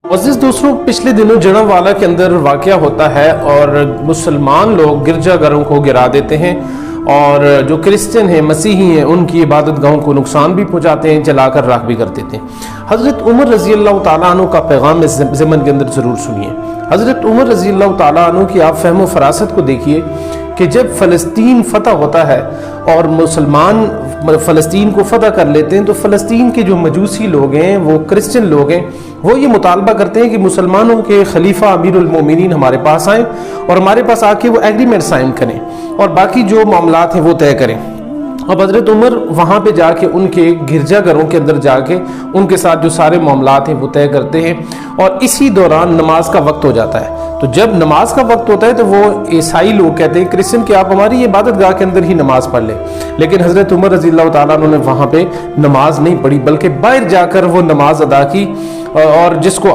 अज़ीज़ दोस्तों, पिछले दिनों जड़ावाला के अंदर वाक़या होता है और मुसलमान लोग गिरजाघरों को गिरा देते हैं और जो क्रिश्चियन हैं, मसीही हैं, उनकी इबादत गाहों को नुकसान भी पहुंचाते हैं, जलाकर राख भी कर देते हैं। हज़रत उमर रज़ी अल्लाह ताला अन्हु का पैगाम इस ज़मन के अंदर ज़रूर सुनिए। हज़रत उमर रज़ी अल्लाह ताला अन्हु की आप फ़हम व फ़रासत को देखिए कि जब फ़लस्तीन फ़तह होता है और मुसलमान फ़लस्तीन को फ़तह कर लेते हैं तो फ़लस्तीन के जो मजूसी लोग हैं, वो क्रिश्चियन लोग हैं, वो ये मुतालबा करते हैं कि मुसलमानों के खलीफा अमीरुल मोमिनीन हमारे पास आएँ और हमारे पास आके वो एग्रीमेंट साइन करें और बाकी जो मामलात हैं वो तय करें। अब हज़रत उमर वहाँ पे जाके उनके गिरजाघरों के अंदर जाके उनके साथ जो सारे मामलात हैं वो तय करते हैं और इसी दौरान नमाज का वक्त हो जाता है। तो जब नमाज का वक्त होता है तो वो ईसाई लोग कहते हैं क्रिश्चियन कि आप हमारी इबादत गाह के अंदर ही नमाज पढ़ लें, लेकिन हज़रत उमर रज़ी अल्लाह ताला अन्हु ने वहाँ पे नमाज नहीं पढ़ी बल्कि बाहर जाकर वो नमाज अदा की और जिसको